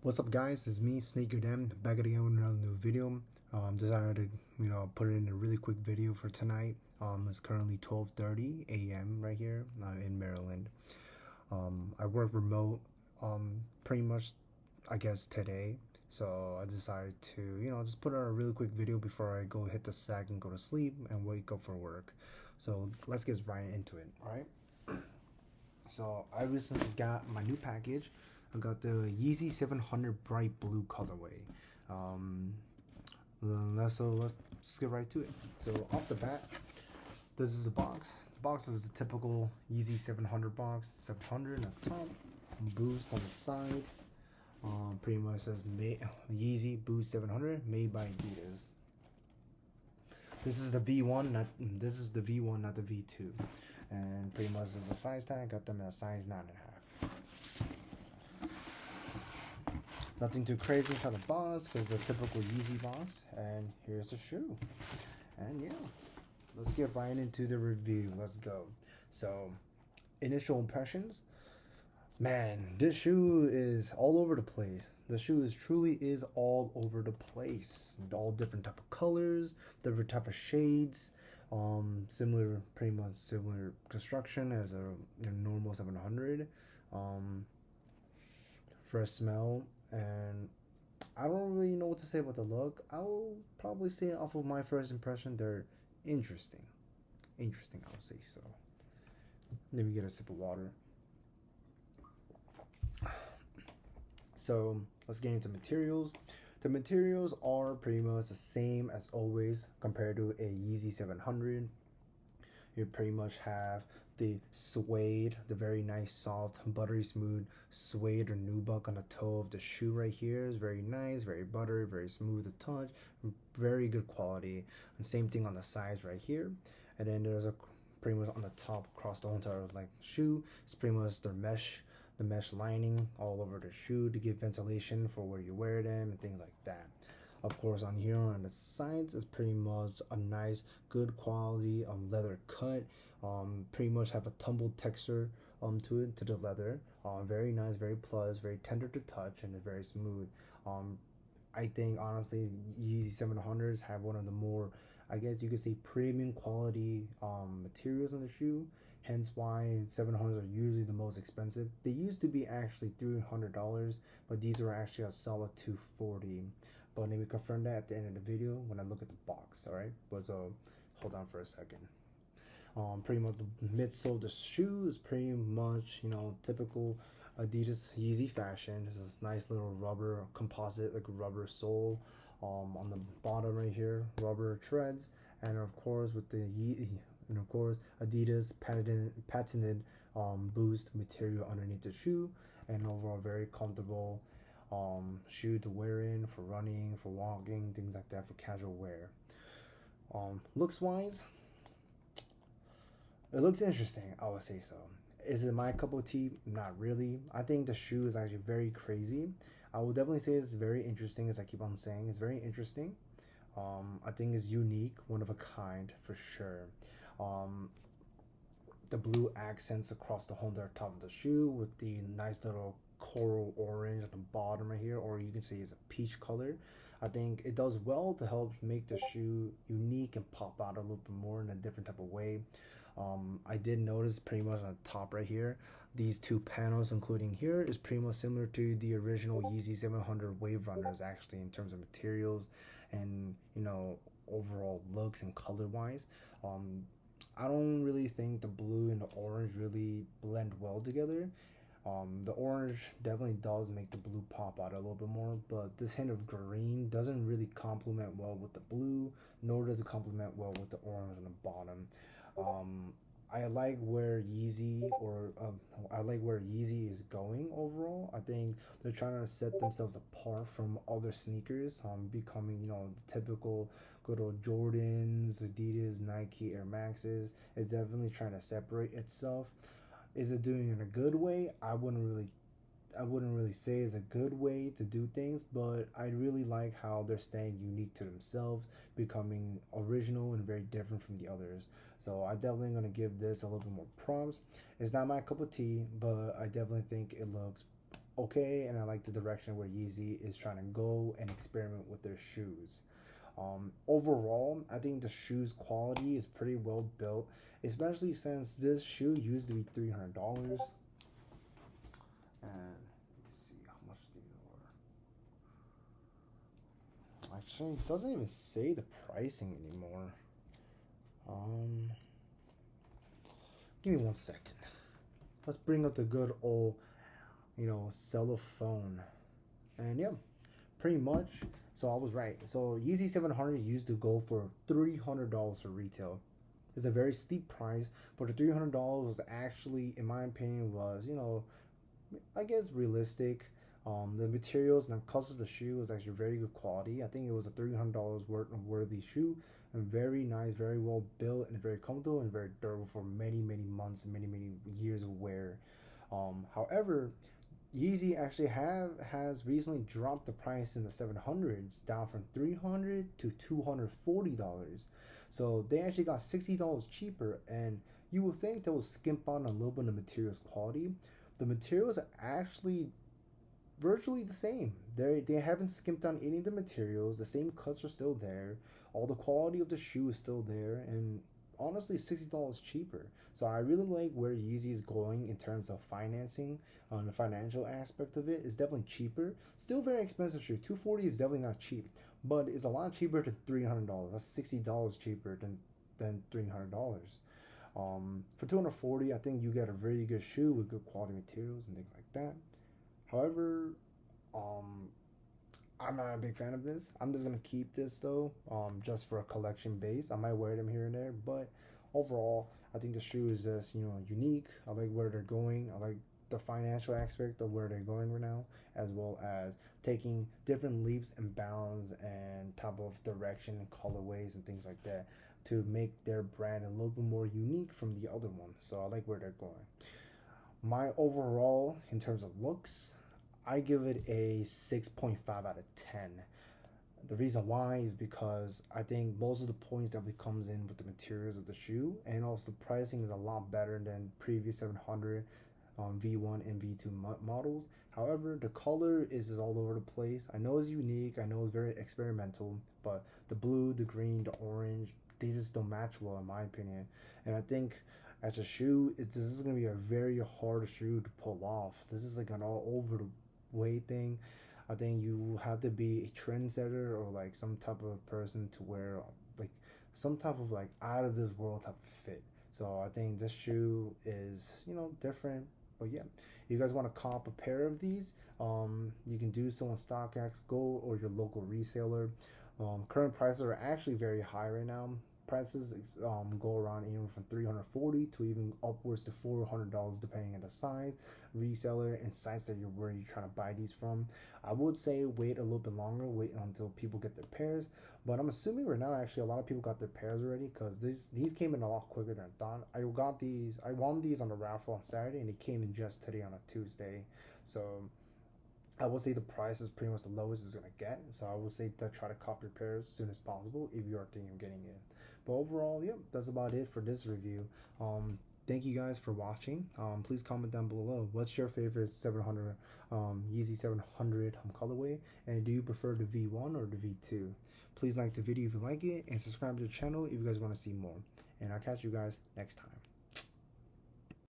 What's up, guys? It's me, Sneaker Dan, back again with another new video. Decided to, put it in a really quick video for tonight. It's currently 12:30 a.m. right here in Maryland. I work remote, pretty much, I guess today. So I decided to, just put out a really quick video before I go hit the sack and go to sleep and wake up for work. So let's get right into it. All right. So I recently got my new package. I got the Yeezy 700 bright blue colorway. Um, let's just get right to it. So off the bat, this is the box. The box is the typical Yeezy 700 box. 700 on the top, Boost on the side. Pretty much says Yeezy Boost 700, made by Adidas. This is the V1, not this is the V1, not the V2. And pretty much is a size tag. Got them at a size 9.5. Nothing too crazy inside the box because it's a typical Yeezy box. And here's the shoe. And yeah, let's get right into the review. Let's go. So, initial impressions. Man, this shoe is all over the place. The shoe is truly is all over the place. All different type of colors, different type of shades. Similar, pretty much similar construction as a normal 700. Fresh smell, and I don't really know what to say about the look. I'll probably say off of my first impression, they're interesting. Interesting, I would say so. Let me get a sip of water. So let's get into materials. The materials are pretty much the same as always compared to a Yeezy 700. You pretty much have the suede, the very nice, soft, buttery smooth suede or nubuck on the toe of the shoe right here. Is very nice, very buttery, very smooth to touch, very good quality. And same thing on the sides right here. And then there's a pretty much on the top across the whole entire like shoe. It's pretty much the mesh lining all over the shoe to give ventilation for where you wear them and things like that. Of course, on here on the sides is pretty much a nice, good quality leather cut. Pretty much have a tumbled texture to it, to the leather. Very nice, very plush, very tender to touch, and very smooth. Um, I think honestly, Yeezy 700s have one of the more, I guess you could say, premium quality materials on the shoe. Hence why 700s are usually the most expensive. They used to be actually $300, but these are actually a solid 240. But let me confirm that at the end of the video when I look at the box. All right, but so hold on for a second. Pretty much the midsole of the shoe is pretty much typical Adidas Yeezy fashion. This is nice little rubber composite, like rubber sole. On the bottom right here, rubber treads, and of course with the Yeezy, and of course Adidas patented boost material underneath the shoe, and overall very comfortable shoe to wear in for running, for walking, things like that, for casual wear. Looks wise, it looks interesting, I would say so. Is it my cup of tea? Not really. I think the shoe is actually very crazy. I will definitely say it's very interesting, as I keep on saying. It's very interesting. I think it's unique, one of a kind for sure. Um, the blue accents across the whole entire top of the shoe with the nice little coral orange at the bottom right here, or you can say it's a peach color. I think it does well to help make the shoe unique and pop out a little bit more in a different type of way. I did notice pretty much on the top right here, these two panels, including here, is pretty much similar to the original Yeezy 700 Wave Runners, actually, in terms of materials and overall looks and color wise. Um, I don't really think the blue and the orange really blend well together. The orange definitely does make the blue pop out a little bit more, but this hint of green doesn't really complement well with the blue, nor does it complement well with the orange on the bottom. Um, I like where Yeezy is going overall. I think they're trying to set themselves apart from other sneakers, becoming the typical good old Jordans, Adidas, Nike, Air Maxes. It's definitely trying to separate itself. Is it doing it in a good way? I wouldn't really say it's a good way to do things, but I really like how they're staying unique to themselves, becoming original and very different from the others. So I definitely gonna give this a little bit more prompts. It's not my cup of tea, but I definitely think it looks okay, and I like the direction where Yeezy is trying to go and experiment with their shoes. Overall, I think the shoe's quality is pretty well built, especially since this shoe used to be $300. And let me see how much these are. Actually, it doesn't even say the pricing anymore. Um, Give me 1 second. Let's bring up the good old, cellophone. And yeah, pretty much. So I was right. So Yeezy 700 used to go for $300 for retail. It's a very steep price, but the $300 was actually, in my opinion, was I guess realistic. The materials and the cost of the shoe was actually very good quality. I think it was a $300 worthy shoe, and very nice, very well built, and very comfortable and very durable for many many months and many years of wear. However, Yeezy actually has recently dropped the price in the 700s down from 300 to $240. So they actually got $60 cheaper, and you would think they would skimp on a little bit of materials quality. The materials are actually virtually the same. They haven't skimped on any of the materials. The same cuts are still there. All the quality of the shoe is still there, and honestly, $60 cheaper. So I really like where Yeezy is going in terms of financing. On the financial aspect of it, is definitely cheaper. Still very expensive shoe. 240 is definitely not cheap, but it's a lot cheaper than $300. That's $60 cheaper than $300. For 240, I think you get a very good shoe with good quality materials and things like that. However, um, I'm not a big fan of this. I'm just gonna keep this though, just for a collection base. I might wear them here and there, but overall, I think the shoe is just unique. I like where they're going. I like the financial aspect of where they're going right now, as well as taking different leaps and bounds and type of direction and colorways and things like that to make their brand a little bit more unique from the other ones. So I like where they're going. My overall, in terms of looks, I give it a 6.5 out of 10. The reason why is because I think most of the points definitely comes in with the materials of the shoe, and also the pricing is a lot better than previous 700 V1 and V2 models. However, the color is all over the place. I know it's unique, I know it's very experimental, but the blue, the green, the orange, they just don't match well in my opinion. And I think as a shoe, this is gonna be a very hard shoe to pull off. This is like an all over the way thing. I think you have to be a trendsetter or like some type of person to wear like some type of like out of this world type of fit. So I think this shoe is different. But yeah, if you guys want to comp a pair of these, you can do so on StockX Go or your local reseller. Current prices are actually very high right now. Prices go around even from 340 to even upwards to $400 depending on the size, reseller, and sites that where you're trying to buy these from. I would say wait a little bit longer, wait until people get their pairs. But I'm assuming right now actually a lot of people got their pairs already because these came in a lot quicker than I thought. I won these on the raffle on Saturday and it came in just today on a Tuesday. So I will say the price is pretty much the lowest it's gonna get. So I will say to try to cop your pairs as soon as possible if you are thinking of getting it. But overall, yep, that's about it for this review. Thank you guys for watching. Please comment down below. What's your favorite 700 Yeezy 700 colorway, and do you prefer the V1 or the V2? Please like the video if you like it, and subscribe to the channel if you guys want to see more. And I'll catch you guys next time.